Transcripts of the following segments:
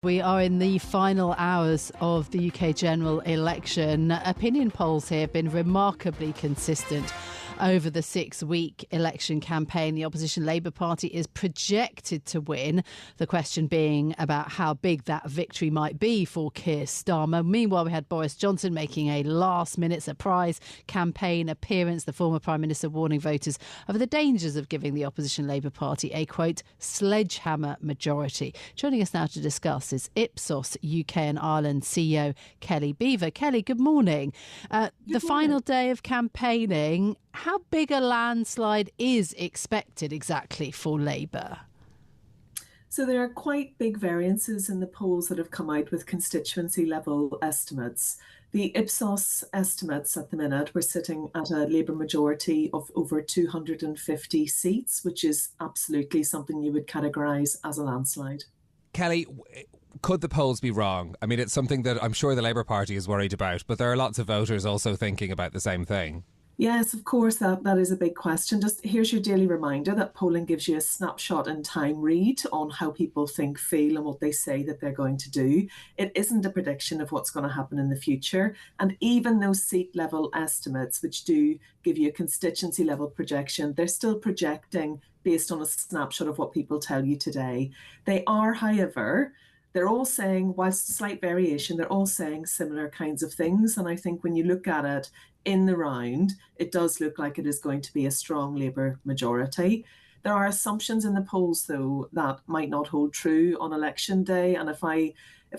We are in the final hours of the UK general election. Opinion polls here have been remarkably consistent over the 6-week election campaign. The opposition Labour Party is projected to win. The question being about how big that victory might be for Keir Starmer. Meanwhile, we had Boris Johnson making a last-minute surprise campaign appearance. The former Prime Minister warning voters of the dangers of giving the opposition Labour Party a, quote, sledgehammer majority. Joining us now to discuss is Ipsos UK and Ireland CEO Kelly Beaver. Kelly, good morning. The final day of campaigning, how big a landslide is expected exactly for Labour? So there are quite big variances in the polls that have come out with constituency level estimates. The Ipsos estimates at the minute, we're sitting at a Labour majority of over 250 seats, which is absolutely something you would categorise as a landslide. Kelly, could the polls be wrong? I mean, it's something that I'm sure the Labour Party is worried about, but there are lots of voters also thinking about the same thing. Yes, of course, that is a big question. Just here's your daily reminder that polling gives you a snapshot in time read on how people think, feel and what they say that they're going to do. It isn't a prediction of what's going to happen in the future. And even those seat level estimates, which do give you a constituency level projection, they're still projecting based on a snapshot of what people tell you today. They are, however, they're all saying, whilst slight variation, they're all saying similar kinds of things. And I think when you look at it in the round, it does look like it is going to be a strong Labour majority. There are assumptions in the polls, though, that might not hold true on election day. And if I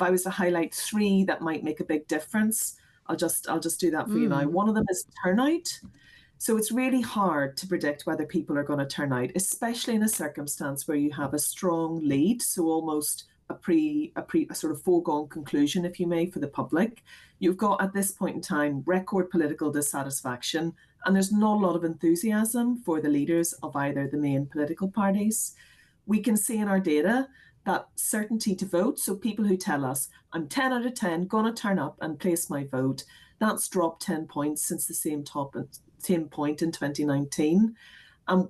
was to highlight three that might make a big difference, I'll just do that for you now. One of them is turnout. So it's really hard to predict whether people are going to turn out, especially in a circumstance where you have a strong lead, so almost a sort of foregone conclusion, if you may, for the public. You've got, at this point in time, record political dissatisfaction, and there's not a lot of enthusiasm for the leaders of either the main political parties. We can see in our data that certainty to vote, so people who tell us, I'm 10 out of 10, going to turn up and place my vote, that's dropped 10 points since the same point in 2019.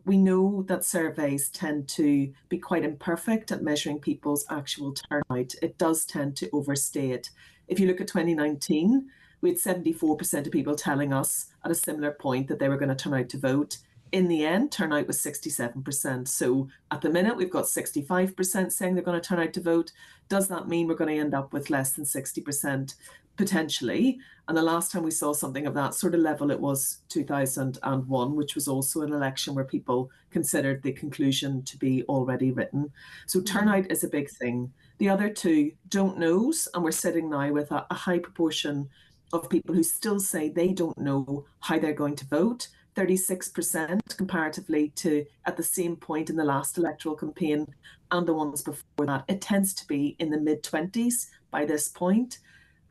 We know that surveys tend to be quite imperfect at measuring people's actual turnout. It does tend to overstate. If you look at 2019, we had 74% of people telling us at a similar point that they were going to turn out to vote. In the end, turnout was 67%. So at the minute, we've got 65% saying they're going to turn out to vote. Does that mean we're going to end up with less than 60%? Potentially. And the last time we saw something of that sort of level, it was 2001, which was also an election where people considered the conclusion to be already written. So turnout is a big thing. The other two, don't knows, and we're sitting now with a high proportion of people who still say they don't know how they're going to vote. 36% comparatively to at the same point in the last electoral campaign and the ones before that. It tends to be in the mid-20s by this point.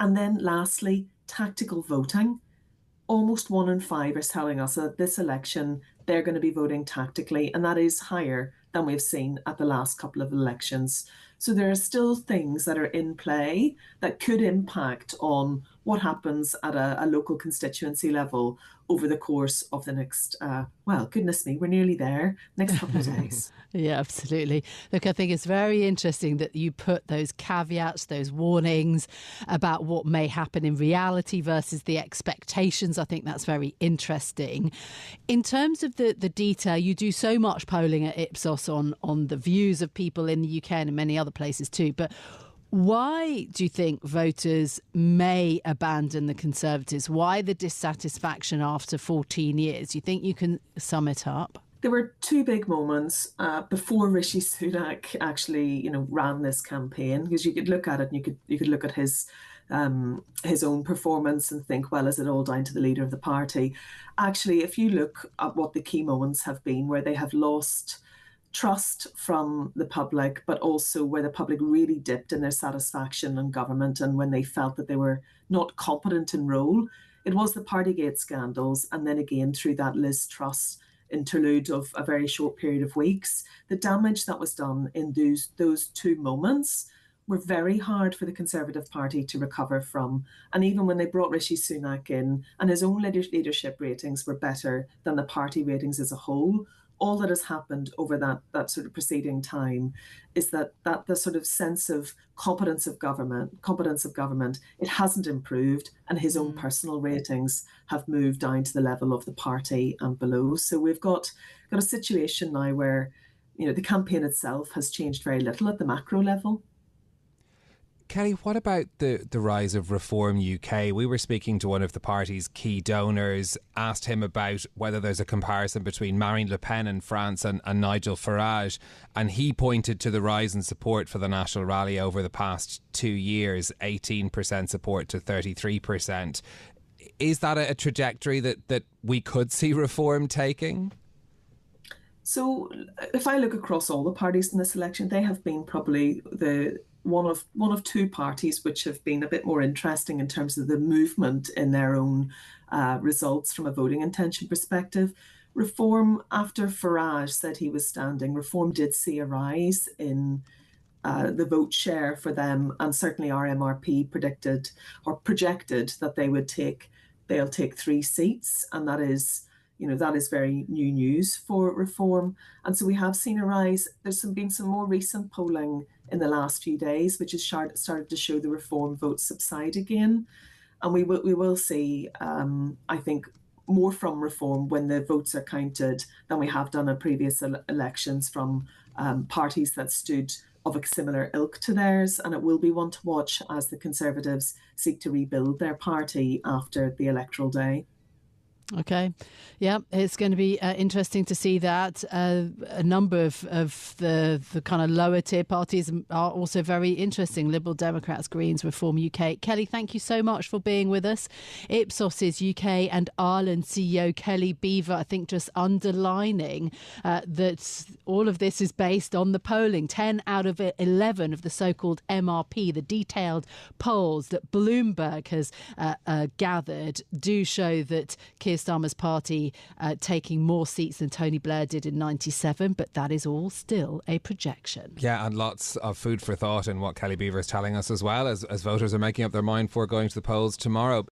And then lastly, tactical voting. Almost 1 in 5 are telling us that this election, they're going to be voting tactically, and that is higher than we've seen at the last couple of elections. So there are still things that are in play that could impact on what happens at a local constituency level over the course of the next, goodness me, we're nearly there, next couple of days. Yeah, absolutely. Look, I think it's very interesting that you put those caveats, those warnings about what may happen in reality versus the expectations. I think that's very interesting. In terms of the detail, you do so much polling at Ipsos on the views of people in the UK and in many other places too. But why do you think voters may abandon the Conservatives? Why the dissatisfaction after 14 years? Do you think you can sum it up? There were two big moments before Rishi Sunak actually, ran this campaign, because you could look at it and you could look at his own performance and think, well, is it all down to the leader of the party? Actually, if you look at what the key moments have been, where they have lost trust from the public, but also where the public really dipped in their satisfaction in government and when they felt that they were not competent in role, it was the Partygate scandals, and then again through that Liz Truss interlude of a very short period of weeks. The damage that was done in those two moments were very hard for the Conservative Party to recover from. And even when they brought Rishi Sunak in, and his own leadership ratings were better than the party ratings as a whole, all that has happened over that sort of preceding time is that the sort of sense of competence of government, it hasn't improved, and his own personal ratings have moved down to the level of the party and below. So we've got a situation now where, the campaign itself has changed very little at the macro level. Kelly, what about the rise of Reform UK? We were speaking to one of the party's key donors, asked him about whether there's a comparison between Marine Le Pen in France and Nigel Farage, and he pointed to the rise in support for the National Rally over the past 2 years, 18% support to 33%. Is that a trajectory that we could see Reform taking? So if I look across all the parties in this election, they have been probably the one of two parties which have been a bit more interesting in terms of the movement in their own results from a voting intention perspective. Reform, after Farage said he was standing, Reform did see a rise in the vote share for them, and certainly our MRP predicted or projected that they'll take 3 seats, and that is very new news for Reform. And so we have seen a rise. There's been some more recent polling in the last few days, which has started to show the Reform vote subside again. And we will see, I think, more from Reform when the votes are counted than we have done in previous elections from parties that stood of a similar ilk to theirs. And it will be one to watch as the Conservatives seek to rebuild their party after the electoral day. Okay. Yeah, it's going to be interesting to see that. A number of the kind of lower tier parties are also very interesting. Liberal Democrats, Greens, Reform UK. Kelly, thank you so much for being with us. Ipsos's UK and Ireland CEO Kelly Beaver, I think, just underlining that all of this is based on the polling. 10 out of 11 of the so-called MRP, the detailed polls that Bloomberg has gathered, do show that Keir Starmer's party taking more seats than Tony Blair did in 97, but that is all still a projection. Yeah, and lots of food for thought in what Kelly Beaver is telling us as well, as voters are making up their mind for going to the polls tomorrow.